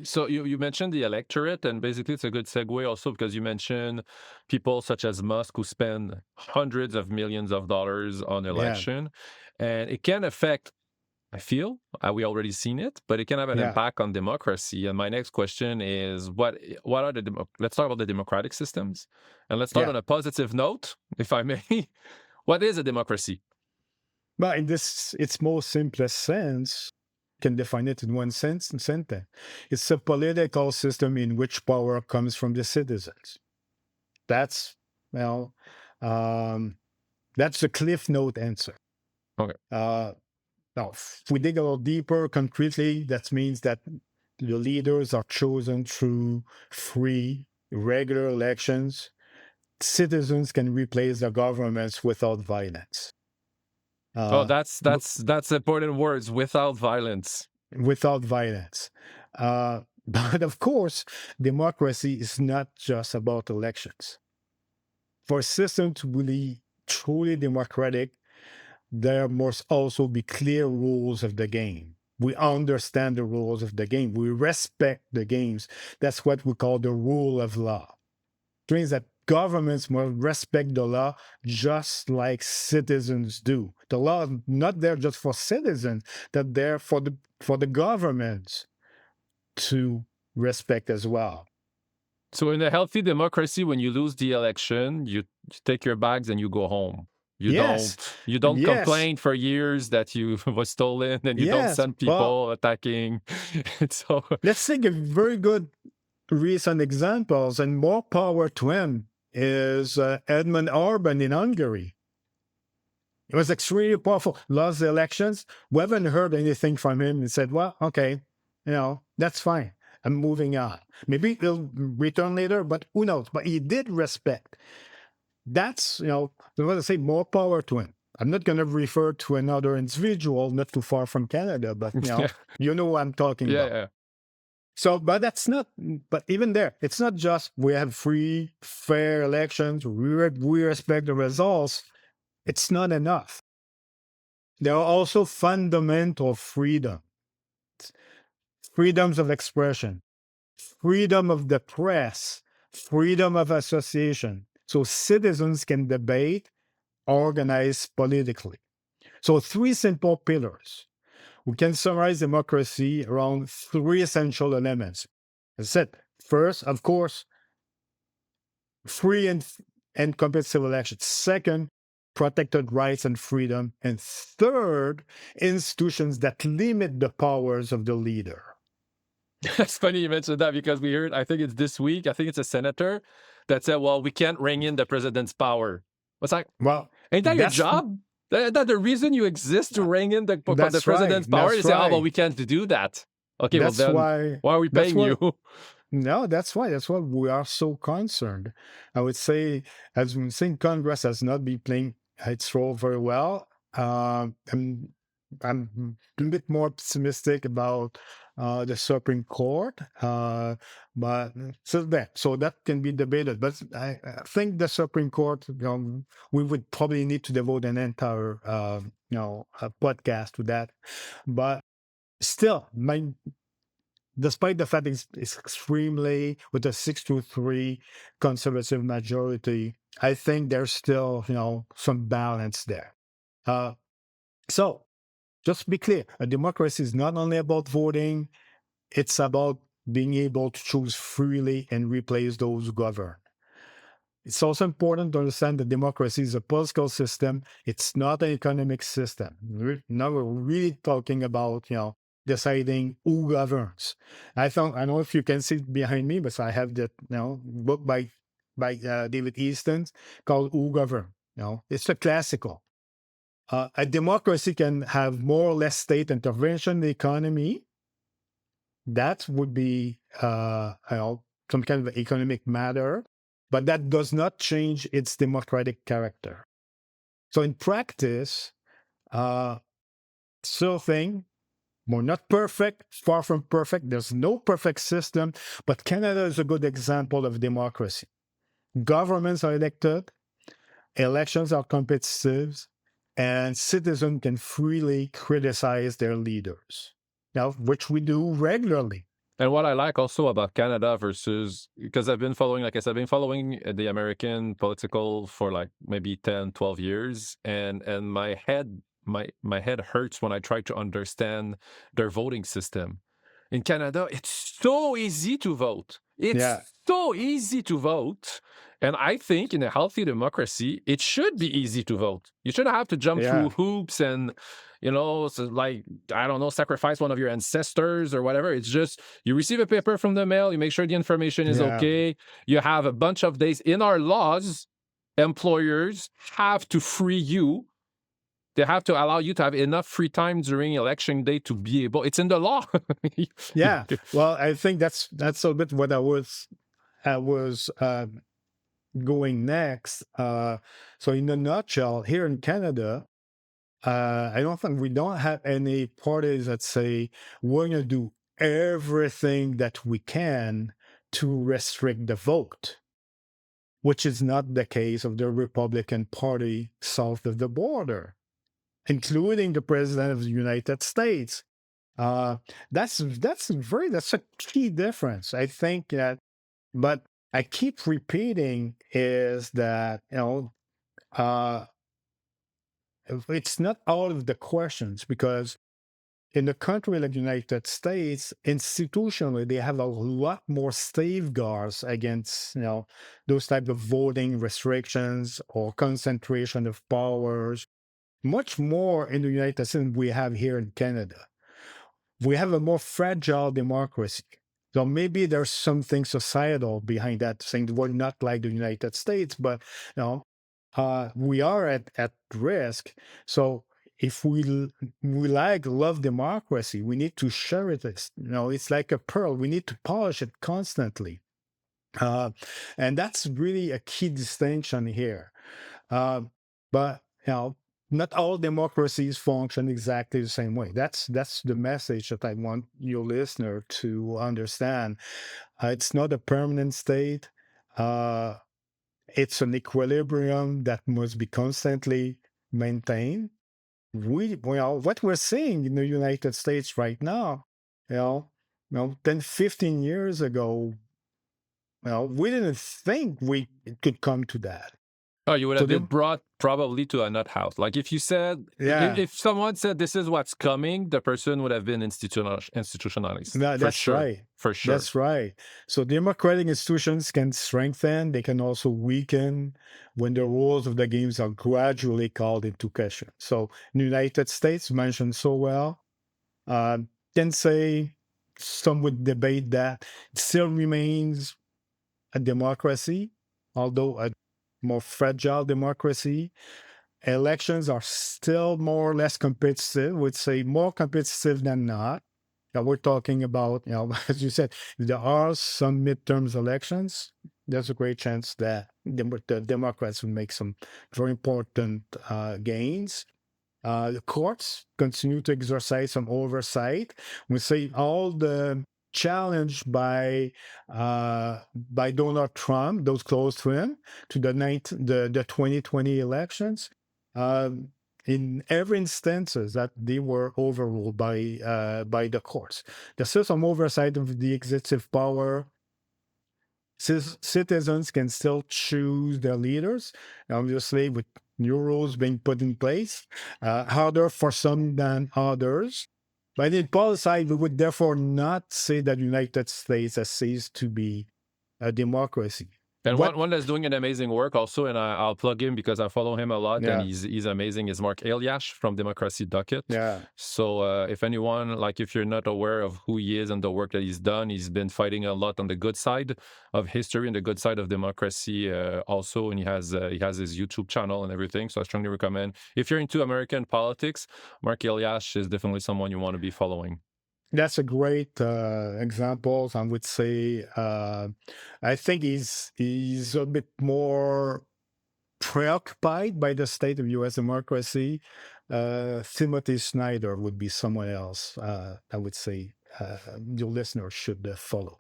So you mentioned the electorate, and basically it's a good segue also because you mentioned people such as Musk who spend hundreds of millions of dollars on Yeah, election, and it can affect. I feel we already seen it, but it can have an yeah, impact on democracy. And my next question is, what are the let's talk about the democratic systems, and let's start yeah. on a positive note, if I may. What is a democracy? But in this, its most simplest sense, can define it in one sentence. It's a political system in which power comes from the citizens. That's well, um, that's the cliff note answer. Okay. Uh, Now, if we dig a little deeper, concretely, that means that the leaders are chosen through free, regular elections. Citizens can replace the governments without violence. Oh, Uh, that's important words. Without violence. Without violence. But of course, democracy is not just about elections. For a system to be truly democratic, there must also be clear rules of the game. We understand the rules of the game. We respect the games. That's what we call the rule of law. It means that governments must respect the law just like citizens do. The law is not there just for citizens, that there for the governments to respect as well. So in a healthy democracy, when you lose the election, you take your bags and you go home. You Yes, don't yes, complain for years that you was stolen, and you don't yes. send Well, people attacking. So let's take a very good recent examples, and more power to him, is Edmund Orban in Hungary. It was extremely powerful. Lost the elections. We haven't heard anything from him. He said, well, okay, that's fine. I'm moving on. Maybe he'll return later, but who knows? But he did respect. That's, I want to say more power to him. I'm not going to refer to another individual not too far from Canada, but, yeah, you know what I'm talking yeah, about. yeah. So, but that's not, but even there, it's not just we have free, fair elections, we respect the results. It's not enough. There are also fundamental freedoms of expression, freedom of the press, freedom of association. So citizens can debate, organize politically. So, three simple pillars. We can summarize democracy around three essential elements. As I said, first, of course, free and competitive elections. Second, protected rights and freedom. And third, institutions that limit the powers of the leader. It's funny you mentioned that because we heard. I think it's this week. I think it's a senator that said, "Well, we can't rein in the president's power." What's like? Well, Ain't that your that's job? That the reason you exist to rein in the that's right. president's power? You That's say, "Oh, well, right. we can't do that." Okay, well That's then, why. why are we That's paying you? what. No, that's why. That's why we are so concerned. I would say, as we think Congress has not been playing its role very well. I'm a bit more pessimistic about the Supreme Court, but so that can be debated. But I think the Supreme Court, we would probably need to devote an entire, podcast to that. But still, despite the fact it's extremely with a 6-3 conservative majority, I think there's still some balance there. Uh, so just to be clear, a democracy is not only about voting; it's about being able to choose freely and replace those who govern. It's also important to understand that democracy is a political system. It's not an economic system. Now we're really talking about, deciding who governs. I don't know if you can see it behind me, but I have that, book by David Easton called Who Govern. It's a classical. A democracy can have more or less state intervention in the economy. That would be, some kind of economic matter, but that does not change its democratic character. So in practice, still thing, we're not perfect, far from perfect. There's no perfect system, but Canada is a good example of democracy. Governments are elected, elections are competitive, and citizens can freely criticize their leaders. Now, which we do regularly. And what I like also about Canada versus, because I've been following, like I said, I've been following the American political for like maybe 10, 12 years. And my head hurts when I try to understand their voting system. In Canada, it's so easy to vote. Yeah, It's so easy to vote. And I think in a healthy democracy, it should be easy to vote. You shouldn't have to jump through yeah, hoops and, so like, I don't know, sacrifice one of your ancestors or whatever. It's just you receive a paper from the mail, you make sure the information is yeah, okay. You have a bunch of days. In our laws, employers have to free you. They have to allow you to have enough free time during election day to be able. It's in the law. yeah. Well, I think that's a bit what I was going next. So in a nutshell, here in Canada, I don't think we don't have any parties that say we're going to do everything that we can to restrict the vote, which is not the case of the Republican Party south of the border, including the President of the United States. Uh, that's a key difference. I think that, but I keep repeating is that uh, it's not out of the questions because in a country like the United States, institutionally, they have a lot more safeguards against, those type of voting restrictions or concentration of powers. Much more in the United States than we have here in Canada. We have a more fragile democracy. So maybe there's something societal behind that, saying that we're not like the United States, but we are at risk. So if we love democracy, we need to share it. It's like a pearl. We need to polish it constantly, uh, and that's really a key distinction here. Uh, but not all democracies function exactly the same way. That's the message that I want your listener to understand. It's not a permanent state. Uh, it's an equilibrium that must be constantly maintained. What we're seeing in the United States right now, 10, 15 years ago, we didn't think we it could come to that. Oh, you would So have been brought probably to a nut house. Like if you said, yeah, if someone said this is what's coming, the person would have been institutionalized no, for that's sure, right. for sure. That's right. So democratic institutions can strengthen, they can also weaken when the rules of the games are gradually called into question. So in the United States, mentioned so well, uh, can say some would debate that it still remains a democracy, although a more fragile democracy. Elections are still more or less competitive, would say more competitive than not. We're talking about, as you said, if there are some midterms elections, there's a great chance that the Democrats will make some very important gains. The courts continue to exercise some oversight. We say all the challenge by Donald Trump, those close to him, to the 2020 elections. In every instances that they were overruled by the courts. There's still some oversight of the executive power. Citizens can still choose their leaders, obviously with new rules being put in place, harder for some than others. But in policy, we would therefore not say that the United States has ceased to be a democracy. And What? one that's doing an amazing work also, and I'll plug him because I follow him a lot, and Yeah, he's amazing. Is Mark Eliash from Democracy Docket. yeah. So if anyone, like if you're not aware of who he is and the work that he's done, he's been fighting a lot on the good side of history and the good side of democracy also, and he has his YouTube channel and everything. So I strongly recommend if you're into American politics, Mark Eliash is definitely someone you want to be following. That's a great example. I would say I think he's a bit more preoccupied by the state of U.S. democracy. Timothy Snyder would be someone else. I would say your listeners should follow.